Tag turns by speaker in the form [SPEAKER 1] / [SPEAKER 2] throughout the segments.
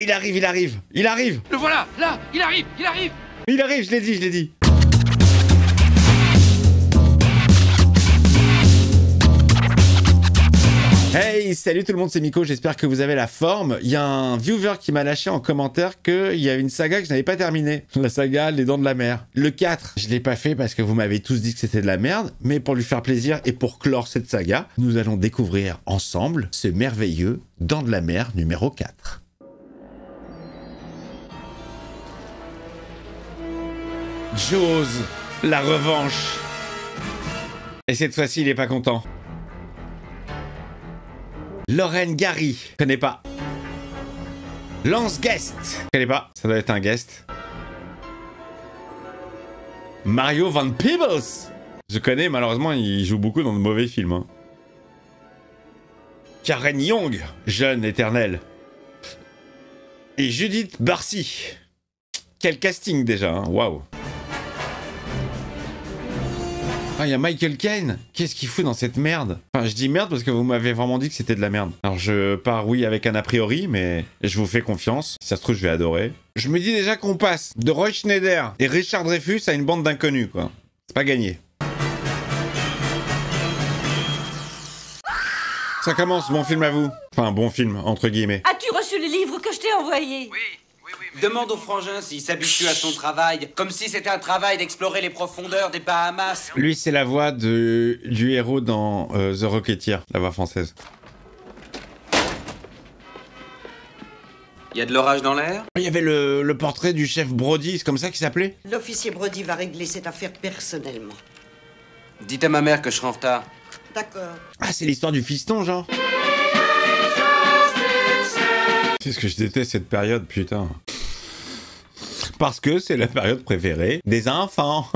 [SPEAKER 1] Il arrive, il arrive, il arrive.
[SPEAKER 2] Le voilà, là, il arrive, il arrive.
[SPEAKER 1] Il arrive, je l'ai dit, je l'ai dit. Hey, salut tout le monde, c'est Miko, j'espère que vous avez la forme. Il y a un viewer qui m'a lâché en commentaire qu'il y a une saga que je n'avais pas terminée. La saga Les Dents de la Mer. Le 4, je l'ai pas fait parce que vous m'avez tous dit que c'était de la merde, mais pour lui faire plaisir et pour clore cette saga, nous allons découvrir ensemble ce merveilleux Dents de la Mer numéro 4. Jaws, la revanche. Et cette fois-ci, il est pas content. Lorraine Gary, connais pas. Lance Guest, connais pas. Ça doit être un guest. Mario Van Peebles, je connais, malheureusement, il joue beaucoup dans de mauvais films. Hein. Karen Young, jeune éternelle. Et Judith Barcy. Quel casting déjà, hein. Waouh. Ah, il y a Michael Caine. Qu'est-ce qu'il fout dans cette merde? Enfin, je dis merde parce que vous m'avez vraiment dit que c'était de la merde. Alors, je pars, oui, avec un a priori, mais je vous fais confiance. Si ça se trouve, je vais adorer. Je me dis déjà qu'on passe de Roy Schneider et Richard Dreyfuss à une bande d'inconnus, quoi. C'est pas gagné. Ça commence, bon film à vous. Enfin, bon film, entre guillemets.
[SPEAKER 3] As-tu reçu le livre que je t'ai envoyé?
[SPEAKER 2] Oui.
[SPEAKER 4] Demande au frangin s'il s'habitue à son travail, comme si c'était un travail d'explorer les profondeurs des Bahamas.
[SPEAKER 1] Lui, c'est la voix du héros dans The Rocketeer, la voix française.
[SPEAKER 4] Y a de l'orage dans l'air?
[SPEAKER 1] Il y avait le portrait du chef Brody, c'est comme ça qu'il s'appelait?
[SPEAKER 3] L'officier Brody va régler cette affaire personnellement.
[SPEAKER 4] Dites à ma mère que je serai en retard.
[SPEAKER 3] D'accord.
[SPEAKER 1] Ah, c'est l'histoire du fiston, genre. Qu'est-ce que je déteste cette période, putain. Parce que c'est la période préférée des enfants.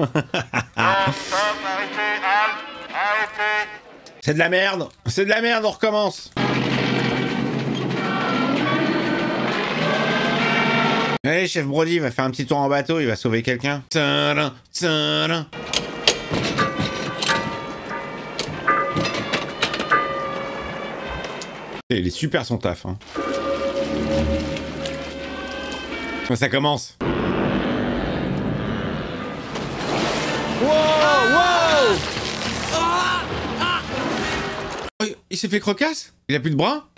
[SPEAKER 1] C'est de la merde. C'est de la merde, on recommence. Allez, chef Brody va faire un petit tour en bateau, il va sauver quelqu'un. Tadam, tadam. Il est super son taf, hein. Ça commence. Wow, wow. Oh, il s'est fait crocasse? Il a plus de bras?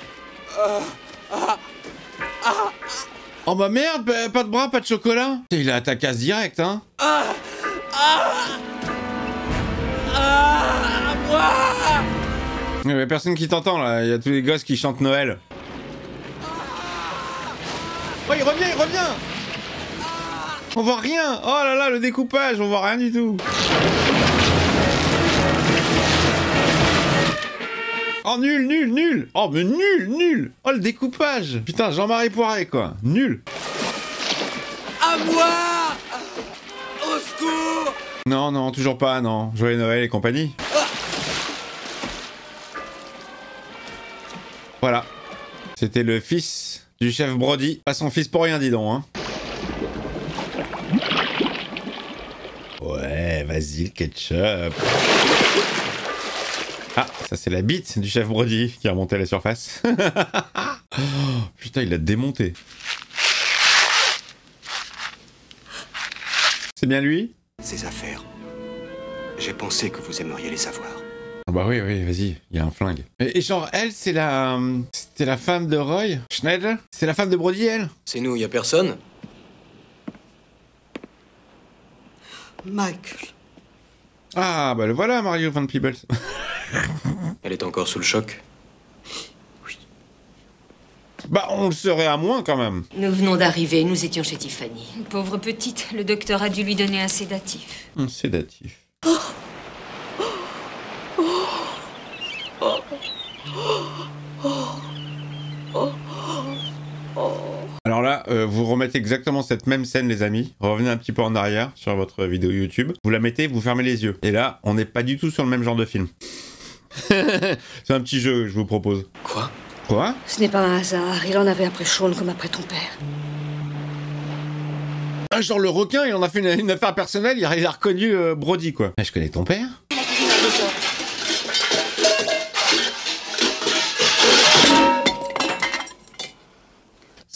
[SPEAKER 1] Oh bah merde, pas de bras, pas de chocolat. Il a ta casse direct, hein. Il y a personne qui t'entend là, il y a tous les gosses qui chantent Noël. Oh, il revient, il revient. On voit rien. Oh là là, le découpage, on voit rien du tout. Oh, nul, nul, nul. Oh, mais nul, nul. Oh, le découpage. Putain, Jean-Marie Poiré, quoi. Nul.
[SPEAKER 4] À moi! Au secours!
[SPEAKER 1] Non, non, toujours pas, non. Joyeux Noël et compagnie. Voilà. C'était le fils du chef Brody. Pas son fils pour rien, dis donc, hein. Ouais, vas-y, le ketchup. Ah, ça c'est la bite du chef Brody qui a remonté à la surface. Oh, putain, il l'a démonté. C'est bien lui?
[SPEAKER 5] Ces affaires, j'ai pensé que vous aimeriez les savoir.
[SPEAKER 1] Bah oui, oui, vas-y, il y a un flingue. Et genre, elle, c'est la... C'était la femme de Roy Schneider? C'est la femme de Brody, elle?
[SPEAKER 4] C'est nous, y a personne?
[SPEAKER 3] Michael.
[SPEAKER 1] Ah, bah le voilà, Mario Van Peebles.
[SPEAKER 4] Elle est encore sous le choc.
[SPEAKER 1] Bah, on le serait à moins, quand même.
[SPEAKER 6] Nous venons d'arriver, nous étions chez Tiffany. Pauvre petite, le docteur a dû lui donner un sédatif.
[SPEAKER 1] Un sédatif. Alors là, vous remettez exactement cette même scène, les amis. Revenez un petit peu en arrière sur votre vidéo YouTube. Vous la mettez, vous fermez les yeux. Et là, on n'est pas du tout sur le même genre de film. C'est un petit jeu que je vous propose.
[SPEAKER 4] Quoi?
[SPEAKER 1] Quoi?
[SPEAKER 6] Ce n'est pas un hasard, il en avait après Sean comme après ton père.
[SPEAKER 1] Ah, genre le requin, il en a fait une affaire personnelle, il a reconnu Brody, quoi. Mais je connais ton père?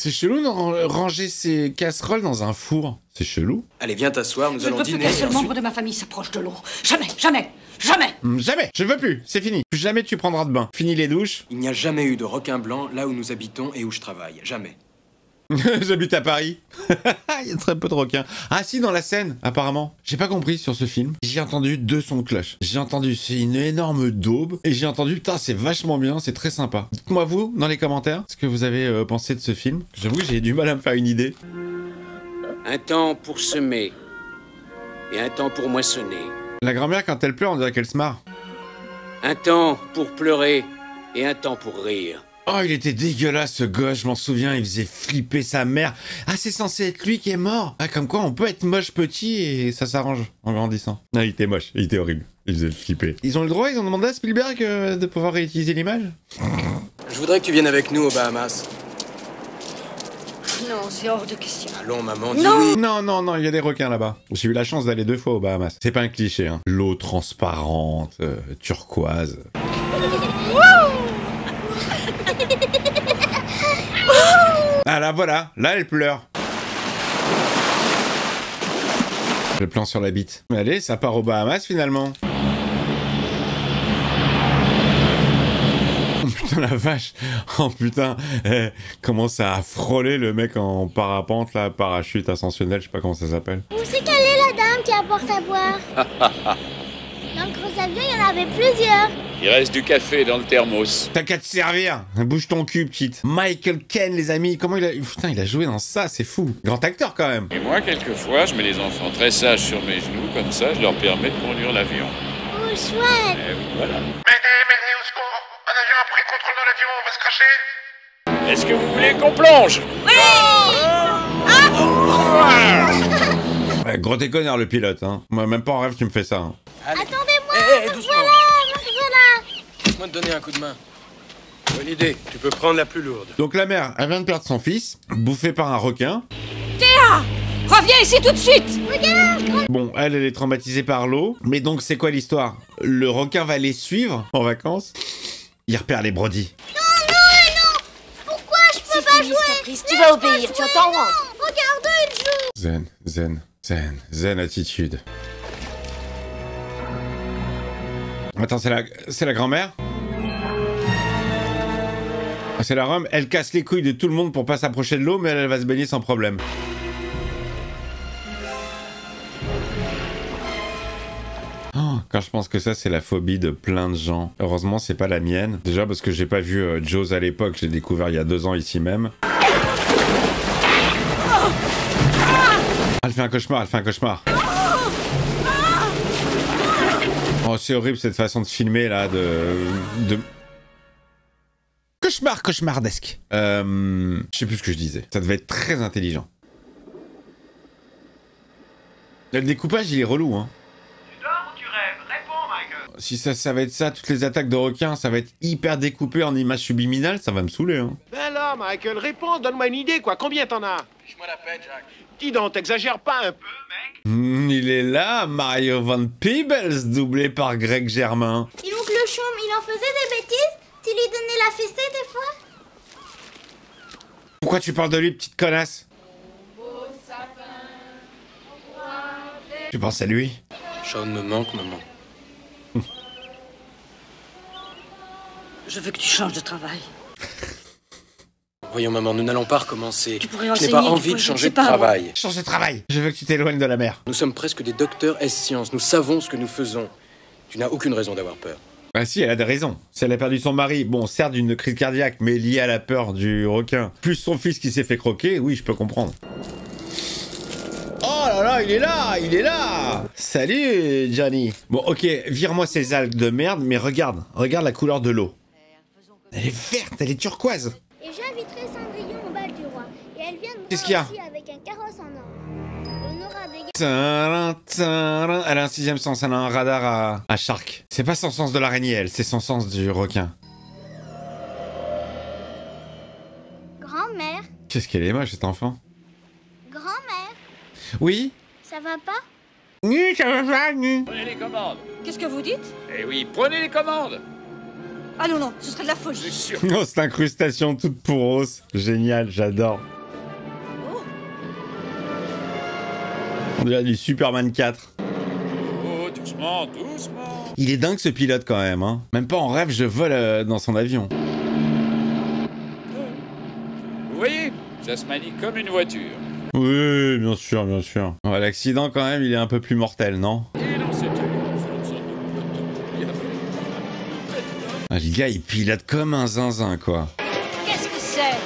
[SPEAKER 1] C'est chelou de ranger ses casseroles dans un four. C'est chelou.
[SPEAKER 5] Allez, viens t'asseoir, nous
[SPEAKER 3] Je ne
[SPEAKER 5] allons
[SPEAKER 3] veux plus
[SPEAKER 5] dîner.
[SPEAKER 3] qu'un
[SPEAKER 5] et
[SPEAKER 3] seul
[SPEAKER 5] ensuite-
[SPEAKER 3] membre de ma famille s'approche de l'eau. Jamais, jamais, jamais.
[SPEAKER 1] Jamais. Je veux plus. C'est fini. Plus jamais tu prendras de bain. Fini les douches.
[SPEAKER 5] Il n'y a jamais eu de requin blanc là où nous habitons et où je travaille. Jamais.
[SPEAKER 1] J'habite à Paris. Il y a très peu de requins. Ah si, dans la Seine, apparemment. J'ai pas compris sur ce film. J'ai entendu 2 sons de cloche. J'ai entendu c'est une énorme daube. Et j'ai entendu putain c'est vachement bien, c'est très sympa. Dites-moi vous, dans les commentaires, ce que vous avez pensé de ce film. J'avoue que j'ai du mal à me faire une idée.
[SPEAKER 2] Un temps pour semer et un temps pour moissonner.
[SPEAKER 1] La grand-mère quand elle pleure on dirait qu'elle se marre.
[SPEAKER 2] Un temps pour pleurer et un temps pour rire.
[SPEAKER 1] Oh il était dégueulasse ce gosse, je m'en souviens, il faisait flipper sa mère. Ah c'est censé être lui qui est mort. Ah comme quoi on peut être moche petit et ça s'arrange en grandissant. Ah il était moche, il était horrible. Il faisait flipper. Ils ont le droit, ils ont demandé à Spielberg de pouvoir réutiliser l'image.
[SPEAKER 5] Je voudrais que tu viennes avec nous aux Bahamas.
[SPEAKER 3] Non, c'est hors de question.
[SPEAKER 5] Allons, maman, dis
[SPEAKER 3] Non.
[SPEAKER 5] oui.
[SPEAKER 1] Non, il y a des requins là-bas. J'ai eu la chance d'aller 2 fois aux Bahamas. C'est pas un cliché, hein. L'eau transparente, turquoise. Ah là, voilà. Là, elle pleure. Le plan sur la bite. Allez, ça part aux Bahamas finalement. Oh putain la vache. Oh putain. Commence à frôler le mec en parapente là, parachute ascensionnel, je sais pas comment ça s'appelle.
[SPEAKER 7] Où c'est qu'elle est la dame qui apporte à boire? Dans le gros avion, il y en avait plusieurs.
[SPEAKER 8] Il reste du café dans le thermos.
[SPEAKER 1] T'as qu'à te servir. Bouge ton cul, petite. Michael Caine, les amis. Comment il a... Putain, il a joué dans ça, c'est fou. Grand acteur, quand même.
[SPEAKER 8] Et moi, quelquefois, je mets les enfants très sages sur mes genoux, comme ça, je leur permets de conduire l'avion.
[SPEAKER 7] Oh, chouette.
[SPEAKER 8] Et oui, voilà.
[SPEAKER 9] Au secours. Un avion a pris le contrôle de l'avion, on va se cracher.
[SPEAKER 8] Est-ce que vous voulez qu'on plonge?
[SPEAKER 1] Ouais, gros déconneur, le pilote, hein. Moi, même pas en rêve, tu me fais ça. Hein.
[SPEAKER 7] Attendez-moi.
[SPEAKER 5] Doucement.
[SPEAKER 7] Voilà.
[SPEAKER 5] Laisse-moi te donner un coup de main. Bonne idée, tu peux prendre la plus lourde.
[SPEAKER 1] Donc, la mère, elle vient de perdre son fils, bouffé par un requin.
[SPEAKER 3] Reviens ici tout de suite.
[SPEAKER 1] Bon, elle est traumatisée par l'eau. Mais donc, c'est quoi l'histoire? Le requin va les suivre en vacances. Il repère les brodis.
[SPEAKER 7] Pourquoi je peux pas jouer?
[SPEAKER 3] Tu vas obéir, tu entends?
[SPEAKER 7] Regarde, il joue.
[SPEAKER 1] Zen attitude. Attends, c'est la grand-mère? Ah, c'est la Rome. Elle casse les couilles de tout le monde pour pas s'approcher de l'eau, mais elle va se baigner sans problème. Oh, quand je pense que ça, c'est la phobie de plein de gens. Heureusement, c'est pas la mienne. Déjà parce que j'ai pas vu Jaws à l'époque, j'ai découvert il y a 2 ans ici même. Elle fait un cauchemar. Oh, c'est horrible cette façon de filmer là, de... Cauchemardesque. Je sais plus ce que je disais. Ça devait être très intelligent. Le découpage, il est relou, hein.
[SPEAKER 9] Tu dors ou tu rêves? Réponds, Michael.
[SPEAKER 1] Si ça va être ça, toutes les attaques de requins, ça va être hyper découpé en images subliminales, ça va me saouler, hein.
[SPEAKER 9] Ben là, Michael, réponds, donne-moi une idée, quoi. Combien t'en as?
[SPEAKER 5] Fiche-moi la peine, Jack.
[SPEAKER 9] Dis donc, t'exagères pas un peu, mec?
[SPEAKER 1] Il est là, Mario Van Peebles, doublé par Greg Germain.
[SPEAKER 7] Et donc le chaume, il en faisait des bêtises? Tu lui donnais la fessée des fois?
[SPEAKER 1] Pourquoi tu parles de lui, petite connasse? Tu penses à lui?
[SPEAKER 5] Sean me manque, maman.
[SPEAKER 3] Je veux que tu changes de travail.
[SPEAKER 5] Voyons, maman, nous n'allons pas recommencer.
[SPEAKER 3] Tu pourrais
[SPEAKER 5] Je n'ai
[SPEAKER 3] enseigner,
[SPEAKER 5] pas
[SPEAKER 3] tu
[SPEAKER 5] envie de
[SPEAKER 3] pourrais-
[SPEAKER 5] changer
[SPEAKER 3] c'est
[SPEAKER 5] de
[SPEAKER 3] pas
[SPEAKER 5] travail.
[SPEAKER 1] Change de travail. Je veux que tu t'éloignes de la mer.
[SPEAKER 5] Nous sommes presque des docteurs S-Sciences. Nous savons ce que nous faisons. Tu n'as aucune raison d'avoir peur.
[SPEAKER 1] Bah si, elle a des raisons. Si elle a perdu son mari, bon, certes d'une crise cardiaque, mais liée à la peur du requin, plus son fils qui s'est fait croquer, oui, je peux comprendre. Oh là là, il est là. Salut, Johnny. Bon, ok, vire-moi ces algues de merde, mais regarde la couleur de l'eau. Elle est verte, elle est turquoise.
[SPEAKER 7] Et j'inviterai Cendrillon au bal du roi. Et elle vient de moi
[SPEAKER 1] Qu'est-ce qu'il y a
[SPEAKER 7] aussi avec un carrosse en or. On aura des...
[SPEAKER 1] Tadam, tadam. Elle a un 6e sens, elle a un radar à shark. C'est pas son sens de l'araignée, elle, c'est son sens du requin.
[SPEAKER 7] Grand-mère,
[SPEAKER 1] Qu'est-ce qu'elle est moche, cet enfant.
[SPEAKER 7] grand-mère,
[SPEAKER 1] Oui?
[SPEAKER 7] ça va pas?
[SPEAKER 1] Oui, ça va pas, oui.
[SPEAKER 8] Prenez les commandes.
[SPEAKER 3] Qu'est-ce que vous dites?
[SPEAKER 8] Eh oui, prenez les commandes.
[SPEAKER 3] Ah non, non, ce serait de la folie.
[SPEAKER 1] Oh, cette incrustation toute pourrose. Génial, j'adore. On dirait du Superman 4.
[SPEAKER 8] Oh, doucement, doucement.
[SPEAKER 1] Il est dingue ce pilote quand même, hein. Même pas en rêve, je vole dans son avion.
[SPEAKER 8] Vous voyez, ça se manie comme une voiture.
[SPEAKER 1] Oui, bien sûr, bien sûr. Ouais, l'accident quand même, il est un peu plus mortel, non?
[SPEAKER 8] Et dans cette une sorte de peloton, il y avait
[SPEAKER 1] Ah, le gars, il pilote comme un zinzin, quoi.
[SPEAKER 3] Qu'est-ce que c'est?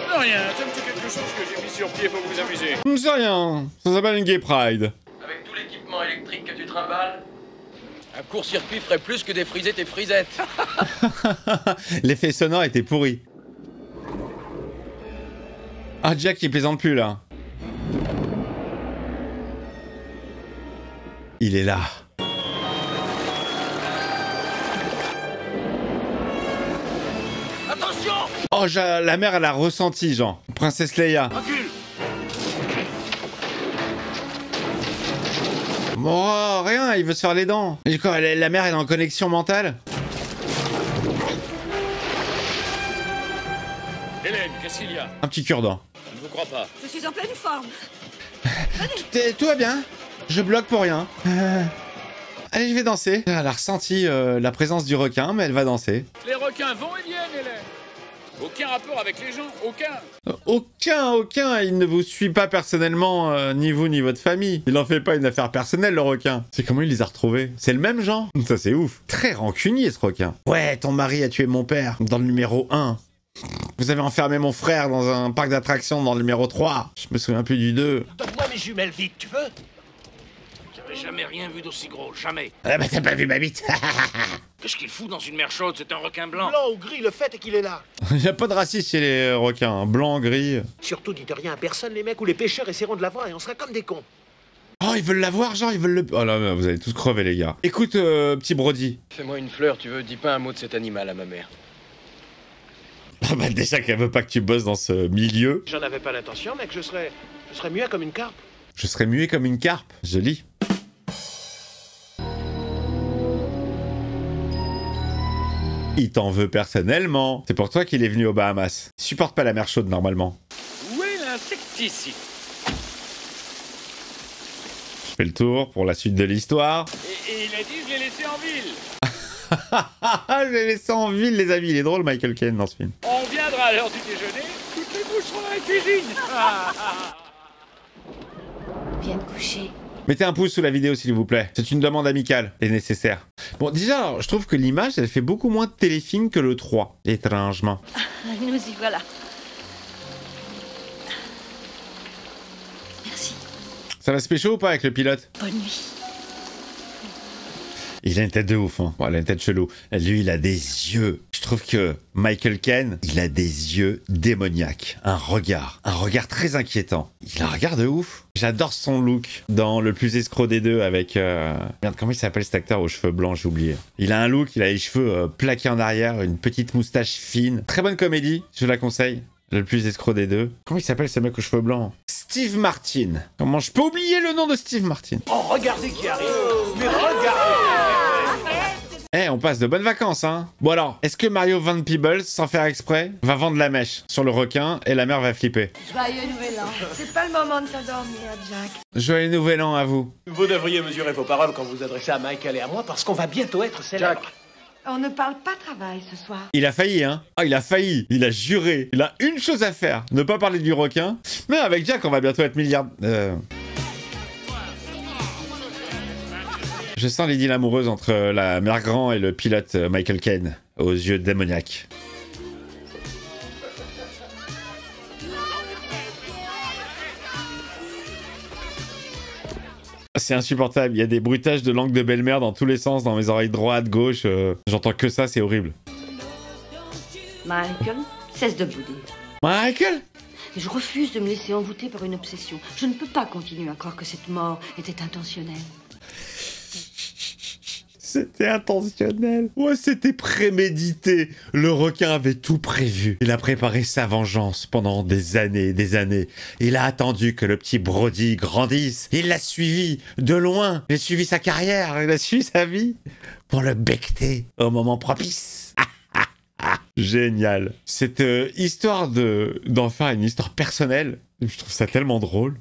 [SPEAKER 8] Non, rien, c'est un petit quelque chose que j'ai mis sur pied pour vous amuser.
[SPEAKER 1] C'est rien, ça s'appelle une Gay Pride.
[SPEAKER 5] Avec tout l'équipement électrique que tu trimbales, un court-circuit ferait plus que défriser tes frisettes.
[SPEAKER 1] L'effet sonore était pourri. Ah, Jack, il plaisante plus, là. Il est là.
[SPEAKER 5] Attention!
[SPEAKER 1] Oh, la mère, elle a ressenti, genre. Princesse Leia.
[SPEAKER 5] Recule!
[SPEAKER 1] Oh, rien, il veut se faire les dents. Et quoi, la mère, elle est en connexion mentale?
[SPEAKER 8] Hélène, qu'est-ce qu'il y a?
[SPEAKER 1] Un petit cure-dent.
[SPEAKER 8] Je ne vous crois pas.
[SPEAKER 3] Je suis en pleine forme.
[SPEAKER 1] Tout va bien. Je bloque pour rien. Allez, je vais danser. Elle a ressenti la présence du requin, mais elle va danser.
[SPEAKER 8] Les requins vont et viennent, Hélène. Aucun rapport avec les gens, aucun.
[SPEAKER 1] Aucun. Il ne vous suit pas personnellement, ni vous, ni votre famille. Il en fait pas une affaire personnelle, le requin. C'est comment il les a retrouvés? C'est le même genre? Ça, c'est ouf. Très rancunier, ce requin. Ouais, ton mari a tué mon père, dans le numéro 1. Vous avez enfermé mon frère dans un parc d'attractions dans le numéro 3. Je me souviens plus du 2.
[SPEAKER 10] Donne-moi mes jumelles vite, tu veux? J'avais jamais rien vu d'aussi gros, jamais.
[SPEAKER 1] Ah bah t'as pas vu ma bite.
[SPEAKER 10] Qu'est-ce qu'il fout dans une mer chaude? C'est un requin blanc. Blanc ou gris, le fait est qu'il est là.
[SPEAKER 1] Y a pas de racisme chez les requins, hein. Blanc, gris.
[SPEAKER 10] Surtout dites rien à personne, les mecs ou les pêcheurs essaieront de l'avoir et on sera comme des cons.
[SPEAKER 1] Oh, ils veulent l'avoir, genre, ils veulent le... Oh là, vous allez tous crever, les gars. Écoute, petit Brody.
[SPEAKER 5] Fais-moi une fleur, tu veux? Dis pas un mot de cet animal à ma mère.
[SPEAKER 1] Ah bah déjà qu'elle veut pas que tu bosses dans ce milieu.
[SPEAKER 10] J'en avais pas l'intention, mec, je serais muet comme une carpe.
[SPEAKER 1] Je serais muet comme une carpe. Joli. Il t'en veut personnellement. C'est pour toi qu'il est venu aux Bahamas. Il supporte pas la mer chaude normalement.
[SPEAKER 8] Où est l'insecticide?
[SPEAKER 1] Je fais le tour pour la suite de l'histoire.
[SPEAKER 8] Et il a dit je l'ai laissé en ville.
[SPEAKER 1] Je l'ai laissé en ville, les amis. Il est drôle, Michael Caine, dans ce film.
[SPEAKER 8] On viendra à l'heure du déjeuner, toutes les bouches seront dans la cuisine.
[SPEAKER 6] Viens te coucher.
[SPEAKER 1] Mettez un pouce sous la vidéo, s'il vous plaît. C'est une demande amicale et nécessaire. Bon, déjà, alors, je trouve que l'image, elle fait beaucoup moins de téléfilm que le 3, étrangement.
[SPEAKER 3] Nous y voilà.
[SPEAKER 6] Merci.
[SPEAKER 1] Ça va se pécho ou pas avec le pilote?
[SPEAKER 3] Bonne nuit.
[SPEAKER 1] Il a une tête de ouf, hein. Bon, il a une tête chelou. Lui, il a des yeux. Je trouve que Michael Caine, il a des yeux démoniaques. Un regard très inquiétant. Il a un regard de ouf. J'adore son look dans Le Plus Escroc des Deux avec... Merde, comment il s'appelle cet acteur aux cheveux blancs, j'ai oublié. Il a un look, il a les cheveux plaqués en arrière, une petite moustache fine. Très bonne comédie, je la conseille. Le Plus Escroc des Deux. Comment il s'appelle ce mec aux cheveux blancs? Steve Martin. Comment je peux oublier le nom de Steve Martin?
[SPEAKER 10] Oh, regardez qui arrive. Mais regardez.
[SPEAKER 1] Eh, on passe de bonnes vacances, hein. Bon alors, est-ce que Mario Van Peebles, sans faire exprès, va vendre la mèche sur le requin et la mère va flipper?
[SPEAKER 3] Joyeux nouvel an. C'est pas le moment de t'endormir, Jack.
[SPEAKER 1] Joyeux nouvel an à vous.
[SPEAKER 10] Vous devriez mesurer vos paroles quand vous vous adressez à Michael et à moi parce qu'on va bientôt être célèbres.
[SPEAKER 5] Jack.
[SPEAKER 3] On ne parle pas travail ce soir.
[SPEAKER 1] Il a failli, hein. Ah, il a failli. Il a juré. Il a une chose à faire. Ne pas parler du requin. Mais avec Jack, on va bientôt être milliardaire. Je sens l'idylle amoureuse entre la mère grand et le pilote Michael Caine, aux yeux démoniaques. C'est insupportable, il y a des bruitages de langue de belle-mère dans tous les sens, dans mes oreilles droite, gauche, j'entends que ça, c'est horrible.
[SPEAKER 3] Michael, cesse de bouder.
[SPEAKER 1] Michael?
[SPEAKER 3] Je refuse de me laisser envoûter par une obsession. Je ne peux pas continuer à croire que cette mort était intentionnelle.
[SPEAKER 1] C'était intentionnel. Ouais, c'était prémédité. Le requin avait tout prévu. Il a préparé sa vengeance pendant des années et des années. Il a attendu que le petit Brody grandisse. Il l'a suivi de loin. Il a suivi sa carrière. Il a suivi sa vie pour le becqueter au moment propice. Génial. Cette histoire d'en faire une histoire personnelle, je trouve ça tellement drôle.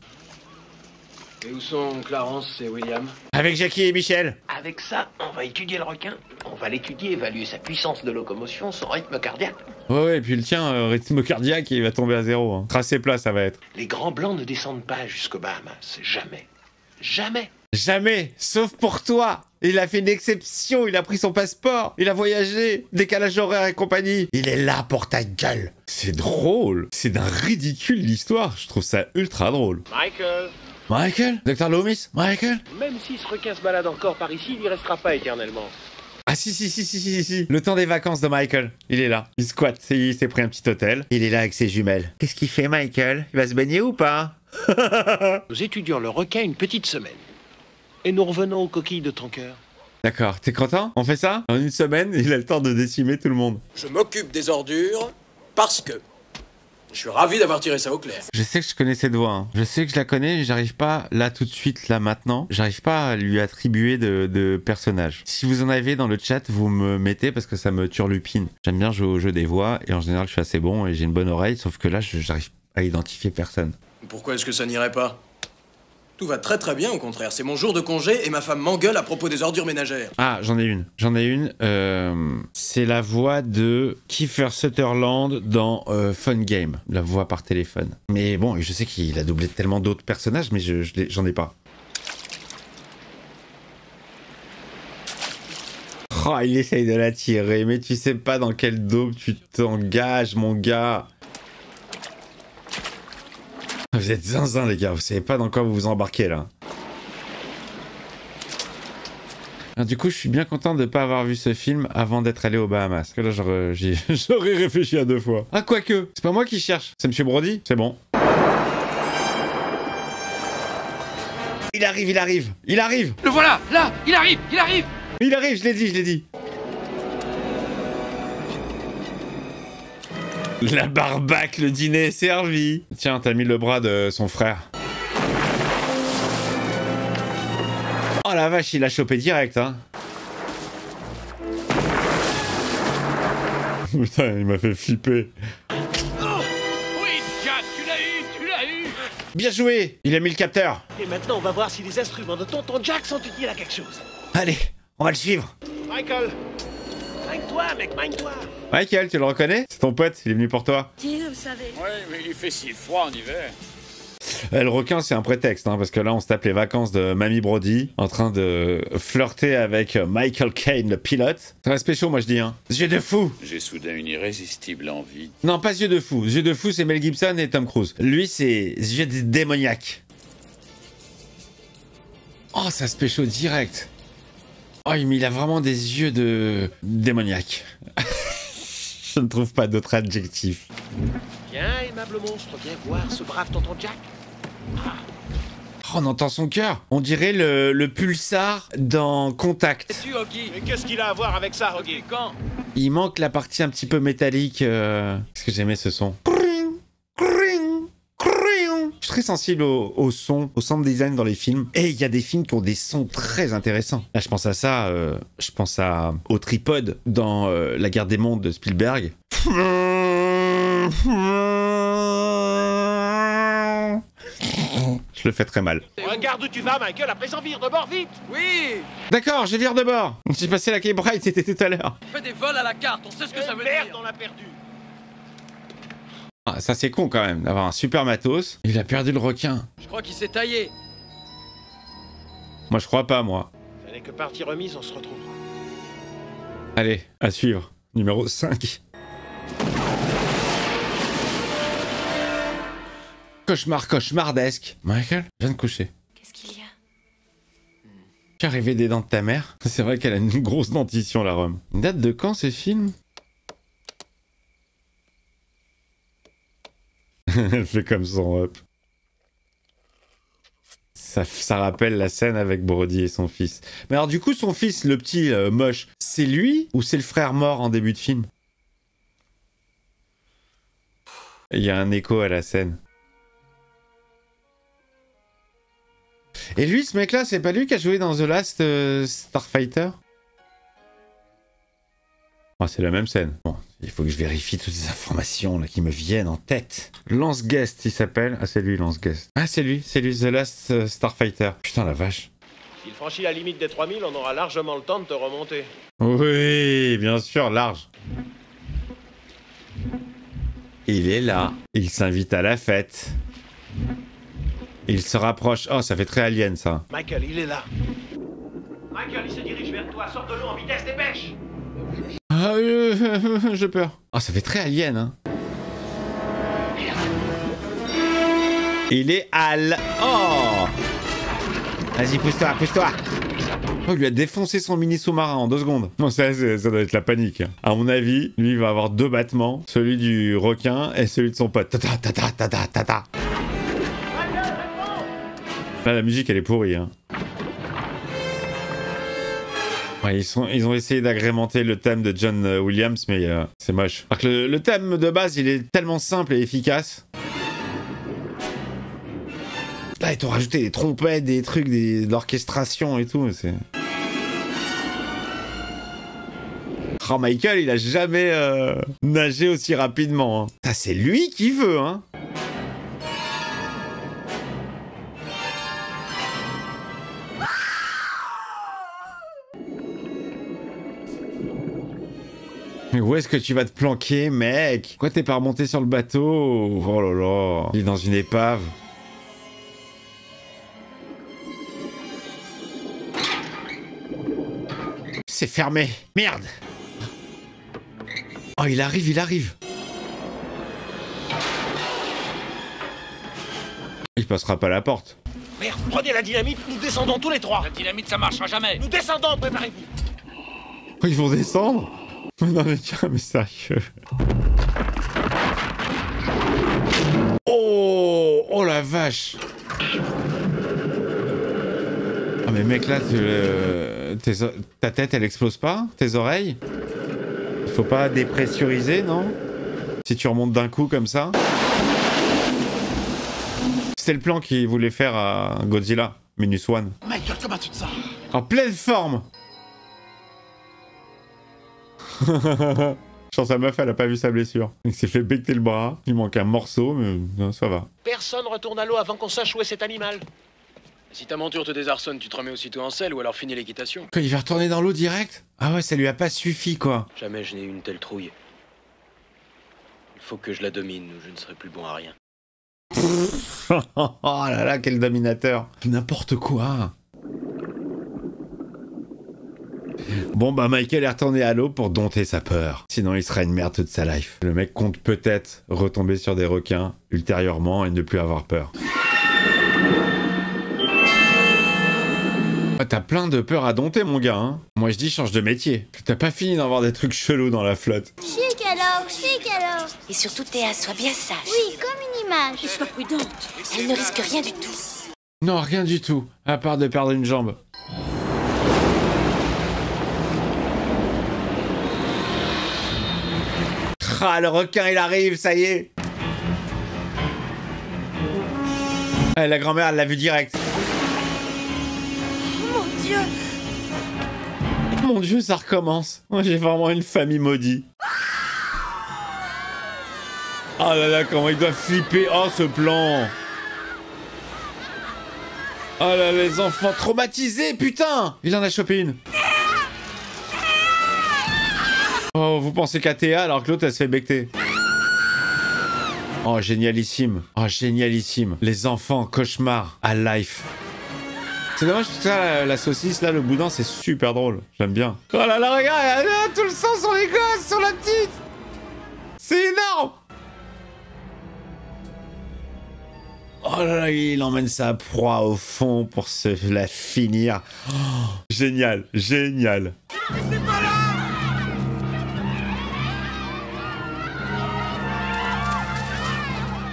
[SPEAKER 10] Et où sont Clarence et William?
[SPEAKER 1] Avec Jackie et Michel.
[SPEAKER 10] Avec ça, on va étudier le requin. On va l'étudier, évaluer sa puissance de locomotion, son rythme cardiaque.
[SPEAKER 1] Ouais, et puis le tien, rythme cardiaque, il va tomber à 0. Hein. Tracé plat, ça va être.
[SPEAKER 10] Les grands blancs ne descendent pas jusqu'aux Bahamas. Jamais. Jamais.
[SPEAKER 1] Jamais, sauf pour toi. Il a fait une exception, il a pris son passeport, il a voyagé, décalage horaire et compagnie. Il est là pour ta gueule. C'est drôle, c'est d'un ridicule l'histoire. Je trouve ça ultra drôle.
[SPEAKER 10] Michael.
[SPEAKER 1] Michael? Dr. Loomis? Michael?
[SPEAKER 10] Même si ce requin se balade encore par ici, il n'y restera pas éternellement.
[SPEAKER 1] Ah si. Le temps des vacances de Michael. Il est là. Il squatte. Il s'est pris un petit hôtel. Il est là avec ses jumelles. Qu'est-ce qu'il fait, Michael? Il va se baigner ou pas?
[SPEAKER 10] Nous étudions le requin une petite semaine. Et nous revenons aux coquilles de ton cœur.
[SPEAKER 1] D'accord. T'es content? On fait ça? En une semaine, il a le temps de décimer tout le monde.
[SPEAKER 5] Je m'occupe des ordures parce que je suis ravi d'avoir tiré ça au clair.
[SPEAKER 1] Je sais que je connais cette voix. Hein. Je sais que je la connais, mais j'arrive pas là tout de suite, là maintenant. J'arrive pas à lui attribuer de personnage. Si vous en avez dans le chat, vous me mettez parce que ça me turlupine. J'aime bien jouer au jeu des voix et en général je suis assez bon et j'ai une bonne oreille, sauf que là j'arrive à identifier personne.
[SPEAKER 5] Pourquoi est-ce que ça n'irait pas? Tout va très très bien, au contraire. C'est mon jour de congé et ma femme m'engueule à propos des ordures ménagères.
[SPEAKER 1] Ah, j'en ai une. C'est la voix de Kiefer Sutherland dans Fun Game. La voix par téléphone. Mais bon, je sais qu'il a doublé tellement d'autres personnages, mais j'en ai pas. Oh, il essaye de la tirer, mais tu sais pas dans quel daube tu t'engages, mon gars. Vous êtes zinzin, les gars, vous savez pas dans quoi vous vous embarquez, là. Alors, du coup, je suis bien content de pas avoir vu ce film avant d'être allé aux Bahamas. Parce que là, j'aurais réfléchi à 2 fois. Ah, quoique, c'est pas moi qui cherche, c'est Monsieur Brody, c'est bon. Il arrive.
[SPEAKER 10] Le voilà, là, il arrive.
[SPEAKER 1] Je l'ai dit. La barbaque, le dîner est servi. Tiens, t'as mis le bras de son frère. Oh la vache, il a chopé direct, hein. Putain, il m'a fait flipper.
[SPEAKER 10] Oh, oui, Jack, tu l'as eu.
[SPEAKER 1] Bien joué, il a mis le capteur.
[SPEAKER 10] Et maintenant, on va voir si les instruments de tonton Jack sont utiles à quelque chose.
[SPEAKER 1] Allez, on va le suivre.
[SPEAKER 10] Michael, mine-toi, mec, mine-toi.
[SPEAKER 1] Michael, tu le reconnais? C'est ton pote, il est venu pour toi.
[SPEAKER 6] Dis, vous savez.
[SPEAKER 8] Ouais, mais il fait si froid en hiver.
[SPEAKER 1] Le requin, c'est un prétexte, hein, parce que là, on se tape les vacances de Mamie Brody, en train de flirter avec Michael Caine, le pilote. Très spécial, moi je dis, hein. Yeux de fou.
[SPEAKER 8] J'ai soudain une irrésistible envie.
[SPEAKER 1] Non, pas yeux de fou. Yeux de fou, c'est Mel Gibson et Tom Cruise. Lui, c'est yeux de démoniaque. Oh, ça se pécho direct. Oh, mais il a vraiment des yeux de démoniaque. Je ne trouve pas d'autre adjectif.
[SPEAKER 10] Viens, aimable monstre, viens voir ce brave tonton Jack.
[SPEAKER 1] Oh, on entend son cœur. On dirait le pulsar dans Contact.
[SPEAKER 10] Mais qu'est-ce qu'il a à voir avec ça, Huggy?
[SPEAKER 1] Il manque la partie un petit peu métallique. Parce que j'aimais ce son. Je suis très sensible au son, au sound design dans les films. Et il y a des films qui ont des sons très intéressants. Là, je pense à ça. Je pense au tripode dans La Guerre des Mondes de Spielberg. Je le fais très mal.
[SPEAKER 10] Regarde où tu vas, Michael, à présent vire de bord, vite.
[SPEAKER 5] Oui.
[SPEAKER 1] D'accord, je vire de bord. J'ai passé la Cape Bright, c'était tout à l'heure.
[SPEAKER 5] On fait des vols à la carte, on sait ce que ça veut
[SPEAKER 10] Merde,
[SPEAKER 5] dire.
[SPEAKER 10] on l'a perdu.
[SPEAKER 1] Ah, ça c'est con quand même, d'avoir un super matos. Il a perdu le requin.
[SPEAKER 5] Je crois qu'il s'est taillé.
[SPEAKER 1] Moi je crois pas, moi.
[SPEAKER 10] Ça n'est que partie remise, on se retrouvera.
[SPEAKER 1] Allez, à suivre. Numéro 5. Cauchemar cauchemardesque. Michael, je viens de coucher.
[SPEAKER 6] Qu'est-ce qu'il y a?
[SPEAKER 1] Tu as rêvé des dents de ta mère? C'est vrai qu'elle a une grosse dentition, la Rome. Une date de quand, ce film? Elle fait comme son hop. Ça rappelle la scène avec Brody et son fils. Mais alors du coup, son fils, le petit moche, c'est lui ou c'est le frère mort en début de film? Il y a un écho à la scène. Et lui, ce mec-là, c'est pas lui qui a joué dans The Last Starfighter? Oh, c'est la même scène. Bon, Il faut que je vérifie toutes ces informations là qui me viennent en tête. Lance Guest, il s'appelle. Ah, c'est lui, Lance Guest. Ah, c'est lui, The Last Starfighter. Putain, la vache.
[SPEAKER 10] S'il franchit la limite des 3000, on aura largement le temps de te remonter.
[SPEAKER 1] Oui, bien sûr, large. Il est là. Il s'invite à la fête. Il se rapproche. Oh, ça fait très alien, ça.
[SPEAKER 10] Michael, il est là. Michael, il se dirige vers toi. Sors de l'eau en vitesse, dépêche.
[SPEAKER 1] Ah, j'ai peur. Oh, ça fait très alien, hein. Il est Oh. Vas-y, pousse-toi, pousse-toi. Oh, il lui a défoncé son mini sous-marin en 2 secondes. Non, ça doit être la panique. À mon avis, lui, il va avoir 2 battements. Celui du requin et celui de son pote. Tata, tata, tata, tata. Là, la musique, elle est pourrie, hein. Ouais, ils ont essayé d'agrémenter le thème de John Williams, mais c'est moche. Alors que le thème de base, il est tellement simple et efficace. Là, ils t'ont rajouté des trompettes, des trucs, de l'orchestration et tout. C'est... Oh, Michael, il a jamais nagé aussi rapidement. Hein. C'est lui qui veut, hein. Mais où est-ce que tu vas te planquer, mec? Pourquoi t'es pas remonté sur le bateau? Oh là là, il est dans une épave. C'est fermé. Merde. Oh, il arrive, il arrive. Il passera pas la porte.
[SPEAKER 10] Merde, prenez la dynamite, nous descendons tous les 3.
[SPEAKER 4] La dynamite, ça marchera jamais.
[SPEAKER 10] Nous descendons, préparez-vous.
[SPEAKER 1] Oh, ils vont descendre? Non mais tiens, mais sérieux. Oh, oh la vache. Ah mais mec là, ta tête elle explose pas? Tes oreilles? Il faut pas dépressuriser, non? Si tu remontes d'un coup comme ça. C'était le plan qu'il voulait faire à Godzilla, Minus One.
[SPEAKER 10] Michael, comment tu te sens?
[SPEAKER 1] En pleine forme. Chance, sa meuf, elle a pas vu sa blessure. Il s'est fait becter le bras. Il manque un morceau, mais non, ça va.
[SPEAKER 10] Personne retourne à l'eau avant qu'on sache où est cet animal.
[SPEAKER 5] Si ta monture te désarçonne, tu te remets aussitôt en selle ou alors finis l'équitation.
[SPEAKER 1] Quoi, il va retourner dans l'eau direct? Ah ouais, ça lui a pas suffi, quoi.
[SPEAKER 5] Jamais je n'ai eu une telle trouille. Il faut que je la domine ou je ne serai plus bon à rien.
[SPEAKER 1] Oh là là, quel dominateur. N'importe quoi. Bon bah Michael est retourné à l'eau pour dompter sa peur. Sinon il sera une merde toute sa life. Le mec compte peut-être retomber sur des requins ultérieurement et ne plus avoir peur. Ah, t'as plein de peur à dompter mon gars, hein. Moi je dis change de métier. T'as pas fini d'avoir des trucs chelous dans la flotte.
[SPEAKER 7] Chic alors, chic alors.
[SPEAKER 11] Et surtout Théa, sois bien sage.
[SPEAKER 7] Oui, comme une image.
[SPEAKER 11] Et sois prudente. Elle ne risque rien du tout.
[SPEAKER 1] Non, rien du tout. À part de perdre une jambe. Ah, le requin, il arrive, ça y est. Ah, la grand-mère, elle l'a vu direct.
[SPEAKER 11] Mon Dieu.
[SPEAKER 1] Mon Dieu, ça recommence. Moi, j'ai vraiment une famille maudite. Oh là là, comment il doit flipper. Oh, ce plan. Oh là, les enfants traumatisés, putain. Il en a chopé une. Oh, vous pensez qu'à Théa alors que l'autre elle se fait becter. Oh, génialissime. Oh, génialissime. Les enfants, cauchemar, à life. C'est dommage parce que ça, la saucisse, là, le boudin, c'est super drôle. J'aime bien. Oh là là, regarde, il y a tout le sang sur les gosses, sur la petite. C'est énorme. Oh là là, il emmène sa proie au fond pour se la finir. Oh, génial, génial.
[SPEAKER 10] C'est pas là.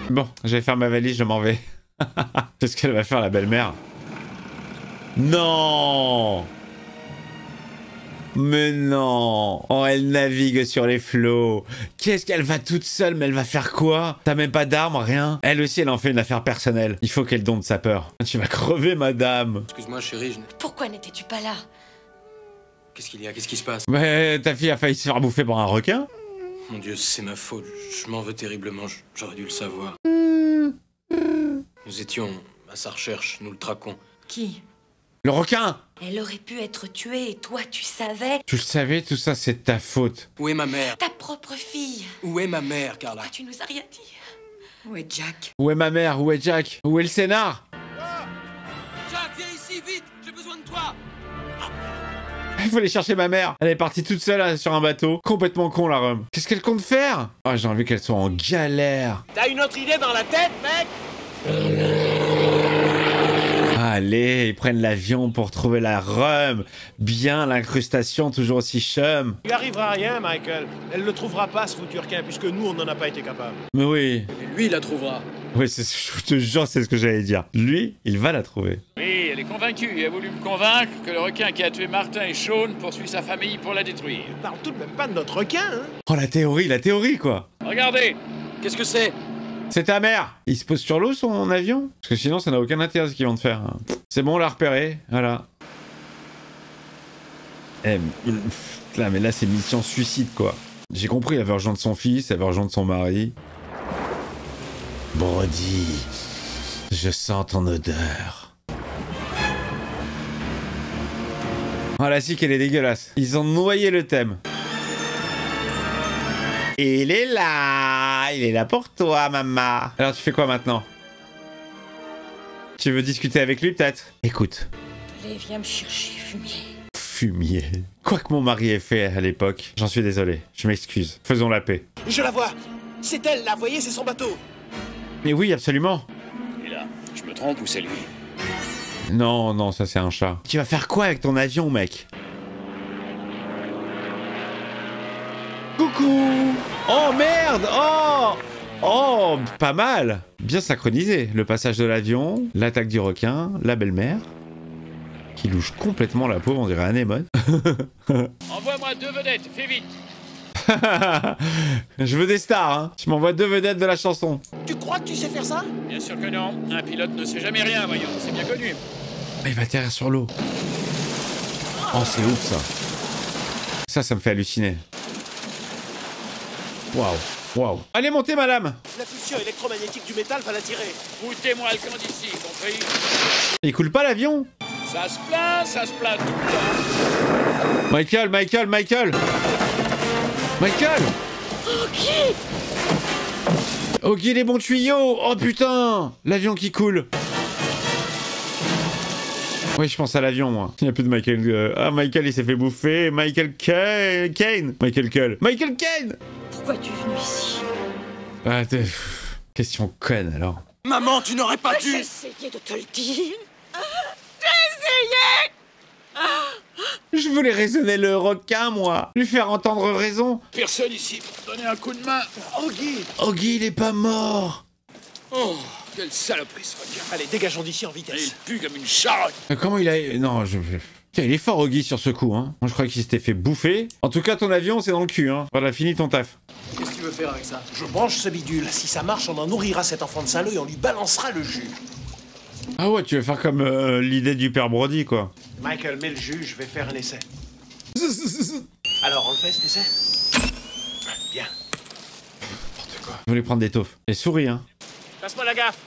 [SPEAKER 1] Bon, je vais faire ma valise, je m'en vais. Qu'est-ce qu'elle va faire, la belle-mère? Non! Mais non! Oh, elle navigue sur les flots. Qu'est-ce qu'elle va toute seule, mais elle va faire quoi? T'as même pas d'armes, rien? Elle aussi, elle en fait une affaire personnelle. Il faut qu'elle dompte sa peur. Tu vas crever, madame.
[SPEAKER 5] Excuse-moi, chérie, je...
[SPEAKER 11] Pourquoi n'étais-tu pas là?
[SPEAKER 5] Qu'est-ce qu'il y a? Qu'est-ce qui se passe?
[SPEAKER 1] Mais ta fille a failli se faire bouffer par un requin?
[SPEAKER 5] Mon Dieu, c'est ma faute. Je m'en veux terriblement. J'aurais dû le savoir. Nous étions à sa recherche. Nous le traquons.
[SPEAKER 11] Qui?
[SPEAKER 1] Le requin!
[SPEAKER 11] Elle aurait pu être tuée et toi, tu savais?
[SPEAKER 1] Tu le savais, tout ça, c'est ta faute.
[SPEAKER 5] Où est ma mère?
[SPEAKER 11] Ta propre fille.
[SPEAKER 5] Où est ma mère, Carla?
[SPEAKER 11] Pourquoi tu nous as rien dit? Où est Jack?
[SPEAKER 1] Où est ma mère? Où est Jack? Où est le scénar?
[SPEAKER 5] Jack, viens ici, vite! J'ai besoin de toi!
[SPEAKER 1] Il faut aller chercher ma mère. Elle est partie toute seule là, sur un bateau. Complètement con, la Rome. Qu'est-ce qu'elle compte faire? Oh, j'ai envie qu'elle soit en galère.
[SPEAKER 10] T'as une autre idée dans la tête, mec?
[SPEAKER 1] Allez, ils prennent l'avion pour trouver la Rome. Bien, l'incrustation, toujours aussi chum.
[SPEAKER 10] Il arrivera rien, Michael. Elle le trouvera pas, ce foutu requin, puisque nous, on n'en a pas été capable.
[SPEAKER 1] Mais oui.
[SPEAKER 5] Et lui, il la trouvera.
[SPEAKER 1] Oui, je te jure, c'est ce que j'allais dire. Lui, il va la trouver.
[SPEAKER 8] Oui, elle est convaincue et a voulu me convaincre que le requin qui a tué Martin et Sean poursuit sa famille pour la détruire.
[SPEAKER 10] On parle tout de même pas de notre requin, hein?
[SPEAKER 1] Oh, la théorie, quoi.
[SPEAKER 8] Regardez!
[SPEAKER 5] Qu'est-ce que c'est?
[SPEAKER 1] C'est ta mère. Il se pose sur l'eau, son avion? Parce que sinon, ça n'a aucun intérêt ce qu'ils vont te faire. C'est bon, on l'a repéré. Voilà. Eh, là, mais là, c'est mission suicide, quoi. J'ai compris, elle veut rejoindre son fils, elle veut rejoindre son mari. Brody, je sens ton odeur. Oh, la cique, elle est dégueulasse. Ils ont noyé le thème. Et il est là pour toi, maman. Alors, tu fais quoi maintenant? Tu veux discuter avec lui, peut-être? Écoute.
[SPEAKER 11] Allez, viens me chercher, fumier.
[SPEAKER 1] Fumier. Quoi que mon mari ait fait à l'époque, j'en suis désolé. Je m'excuse. Faisons la paix.
[SPEAKER 10] Je la vois. C'est elle, là. Voyez, c'est son bateau.
[SPEAKER 1] Mais oui, absolument.
[SPEAKER 8] Et là, je me trompe ou c'est lui?
[SPEAKER 1] Non, non, ça c'est un chat. Tu vas faire quoi avec ton avion, mec? Coucou! Oh merde! Oh! Oh, pas mal! Bien synchronisé. Le passage de l'avion, l'attaque du requin, la belle-mère, qui louche complètement la pauvre, on dirait Anémone.
[SPEAKER 8] Envoie-moi 2 vedettes, fais vite!
[SPEAKER 1] Je veux des stars, hein. Tu m'envoies 2 vedettes de la chanson.
[SPEAKER 10] Tu crois que tu sais faire ça?
[SPEAKER 8] Bien sûr que non. Un pilote ne sait jamais rien, voyons, c'est bien connu.
[SPEAKER 1] Il va atterrir sur l'eau. Oh, c'est ouf, ça. Ça me fait halluciner. Waouh, waouh. Allez, montez, madame.
[SPEAKER 10] La pulsion électromagnétique du métal va l'attirer.
[SPEAKER 8] Foutez-moi le camp d'ici, compris?
[SPEAKER 1] Il coule pas l'avion?
[SPEAKER 8] Ça se plaint tout le temps.
[SPEAKER 1] Michael! Oggy, les bons tuyaux! Oh putain! L'avion qui coule! Oui, je pense à l'avion, moi. Il n'y a plus de Michael. Ah, Michael, il s'est fait bouffer. Michael Caine! Michael Caine!
[SPEAKER 11] Pourquoi tu es venu ici?
[SPEAKER 1] Ah, question conne, alors.
[SPEAKER 10] Maman, tu n'aurais pas dû.
[SPEAKER 11] J'ai essayé de te le dire. J'ai essayé.
[SPEAKER 1] Je voulais raisonner le requin, moi. Lui faire entendre raison.
[SPEAKER 8] Personne ici pour me donner un coup de main.
[SPEAKER 1] Oggy, il est pas mort.
[SPEAKER 8] Oh, quelle saloperie ce requin.
[SPEAKER 10] Allez, dégageons d'ici en
[SPEAKER 8] Il
[SPEAKER 10] vitesse.
[SPEAKER 8] pue comme une charogne.
[SPEAKER 1] Comment il a... Non, Tiens, il est fort, Oggy, sur ce coup, hein. Moi, je croyais qu'il s'était fait bouffer. En tout cas, ton avion, c'est dans le cul, hein. Voilà, fini ton taf.
[SPEAKER 5] Qu'est-ce que tu veux faire avec ça?
[SPEAKER 10] Je branche ce bidule. Si ça marche, on en nourrira cet enfant de Saint-Leu et on lui balancera le jus.
[SPEAKER 1] Ah ouais, tu veux faire comme l'idée du père Brody, quoi.
[SPEAKER 10] Michael, mets le jus, je vais faire un essai. Alors, on le fait, cet essai? Bien.
[SPEAKER 1] N'importe quoi. Je voulais prendre des taufs. Et souris, hein.
[SPEAKER 10] Passe-moi la gaffe.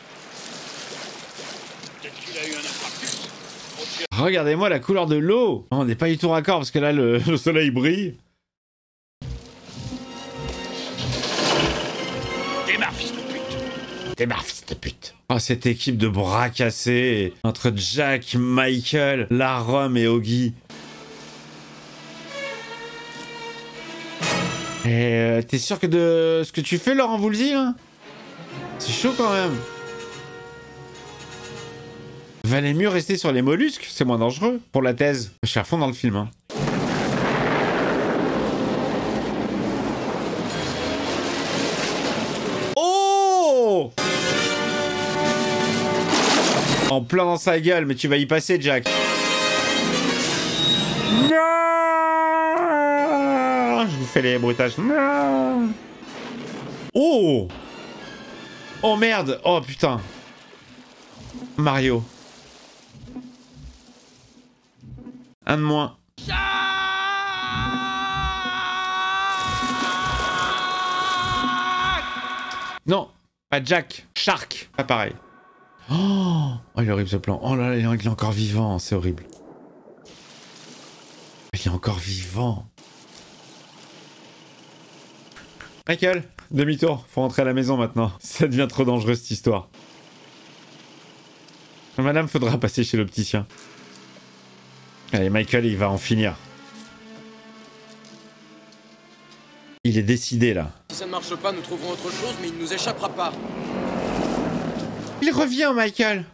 [SPEAKER 8] Peut-être qu'il a eu un infarctus.
[SPEAKER 1] Regardez-moi la couleur de l'eau. On n'est pas du tout raccord parce que là, le soleil brille.
[SPEAKER 8] Démarre, fils de pute.
[SPEAKER 1] Démarre, fils de pute. Oh, cette équipe de bras cassés entre Jack, Michael, la Rome et Oggy. Et t'es sûr que de ce que tu fais, Laurent Voulzy, là? C'est chaud quand même. Valait mieux rester sur les mollusques, c'est moins dangereux pour la thèse. Je suis à fond dans le film, hein. Oh! En plein dans sa gueule, mais tu vas y passer, Jack. Non! Je vous fais les bruitages. Non! Oh! Oh merde! Oh putain! Mario. Un de moins. Non, pas Jack. Shark. Pas pareil. Oh, il est horrible ce plan. Oh là là, il est encore vivant. C'est horrible. Il est encore vivant. Michael, demi-tour. Faut rentrer à la maison maintenant. Ça devient trop dangereux cette histoire. Madame, faudra passer chez l'opticien. Allez, Michael, il va en finir. Il est décidé là.
[SPEAKER 5] Si ça ne marche pas, nous trouverons autre chose, mais il ne nous échappera pas.
[SPEAKER 1] Il revient, Michael.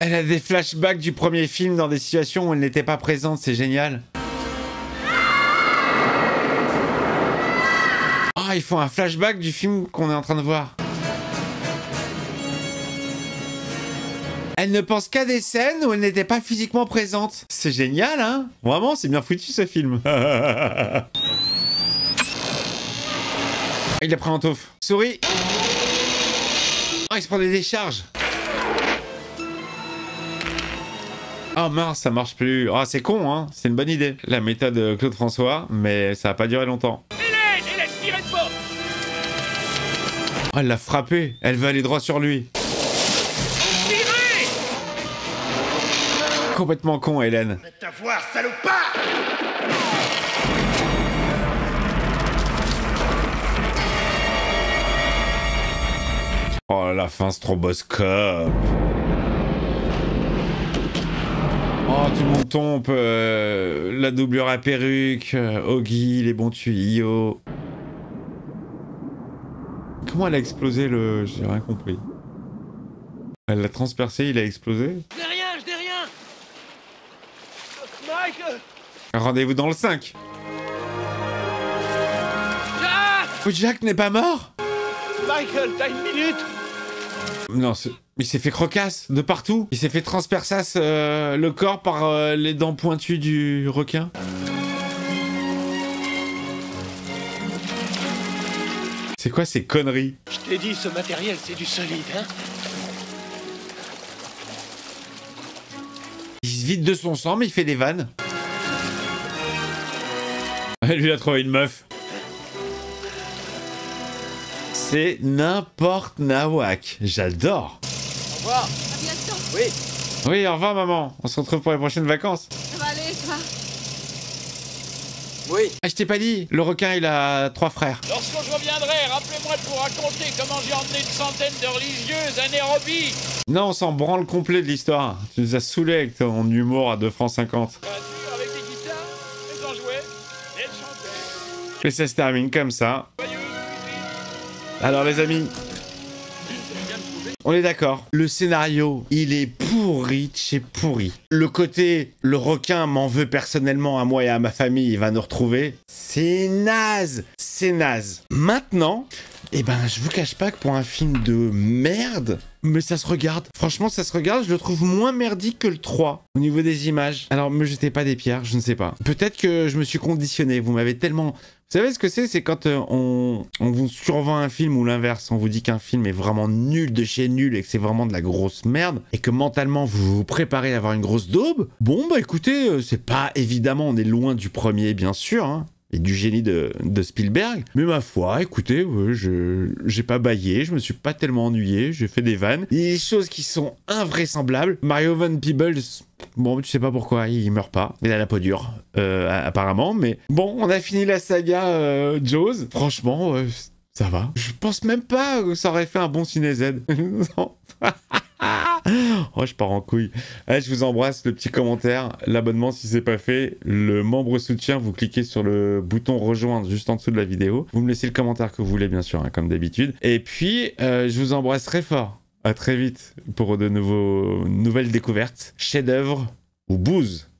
[SPEAKER 1] Elle a des flashbacks du premier film dans des situations où elle n'était pas présente, c'est génial. Ah, ils font un flashback du film qu'on est en train de voir. Elle ne pense qu'à des scènes où elle n'était pas physiquement présente. C'est génial, hein? Vraiment, c'est bien foutu ce film. Il a pris un touffe. Souris. Oh, il se prend des décharges. Oh mince, ça marche plus. Oh, c'est con, hein? C'est une bonne idée. La méthode de Claude François, mais ça va pas durer longtemps.
[SPEAKER 8] Hélène, tirez fort!
[SPEAKER 1] Oh, elle l'a frappé. Elle veut aller droit sur lui. Complètement con, Hélène.
[SPEAKER 9] Faites avoir, salopard!
[SPEAKER 1] Oh, la fin stroboscope. Oh, tout le monde tombe. La doublure à perruque. Oggy, les bons tuyaux. Comment elle a explosé le... J'ai rien compris. Elle l'a transpercé, il a explosé.
[SPEAKER 10] Je n'ai rien, je n'ai rien. Mike.
[SPEAKER 1] Rendez-vous dans le 5. Jack n'est pas mort?
[SPEAKER 10] Michael, t'as une minute?
[SPEAKER 1] Non, il s'est fait crocasse de partout. Il s'est fait transperçasse le corps par les dents pointues du requin. C'est quoi ces conneries?
[SPEAKER 10] Je t'ai dit, ce matériel, c'est du solide, hein?
[SPEAKER 1] Il se vide de son sang, mais il fait des vannes. Lui, il a trouvé une meuf. C'est n'importe nawak. J'adore.
[SPEAKER 11] Au revoir. À bientôt.
[SPEAKER 5] Oui.
[SPEAKER 1] Oui, au revoir, maman. On se retrouve pour les prochaines vacances.
[SPEAKER 11] Ça va aller, toi?
[SPEAKER 5] Oui.
[SPEAKER 1] Ah, je t'ai pas dit. Le requin, il a 3 frères.
[SPEAKER 8] Lorsque je reviendrai, rappelez-moi de vous raconter comment j'ai emmené une centaine de religieuses à Nairobi.
[SPEAKER 1] Non, on s'en branle complet de l'histoire. Tu nous as saoulés avec ton humour à 2,50 francs.
[SPEAKER 8] Avec des guitares, elles en jouaient, et elles chantaient.
[SPEAKER 1] Et ça se termine comme ça. Alors les amis, on est d'accord. Le scénario, il est pourri de chez pourri. Le côté, le requin m'en veut personnellement à moi et à ma famille, il va nous retrouver. C'est naze. C'est naze. Maintenant, eh ben, je vous cache pas que pour un film de merde, mais ça se regarde. Franchement, ça se regarde. Je le trouve moins merdique que le 3 au niveau des images. Alors, me jetez pas des pierres, je ne sais pas. Peut-être que je me suis conditionné. Vous m'avez tellement... Vous savez ce que c'est? C'est quand on vous survend un film ou l'inverse. On vous dit qu'un film est vraiment nul de chez nul et que c'est vraiment de la grosse merde et que mentalement vous vous préparez à avoir une grosse daube. Bon, bah écoutez, c'est pas évidemment, on est loin du premier, bien sûr, hein, et du génie de Spielberg. Mais ma foi, écoutez, j'ai pas bâillé, je me suis pas tellement ennuyé, j'ai fait des vannes. Il y a des choses qui sont invraisemblables. Mario Van Peebles, bon, tu sais pas pourquoi, il meurt pas. Il a la peau dure, apparemment. Mais bon, on a fini la saga Jaws. Franchement, ça va. Je pense même pas que ça aurait fait un bon Ciné Z. Non. Oh, je pars en couille. Allez, je vous embrasse, le petit commentaire, l'abonnement si c'est pas fait, le membre soutien, vous cliquez sur le bouton rejoindre juste en dessous de la vidéo. Vous me laissez le commentaire que vous voulez, bien sûr, hein, comme d'habitude. Et puis, je vous embrasse très fort. À très vite pour de nouvelles découvertes, chefs-d'œuvre ou bouse.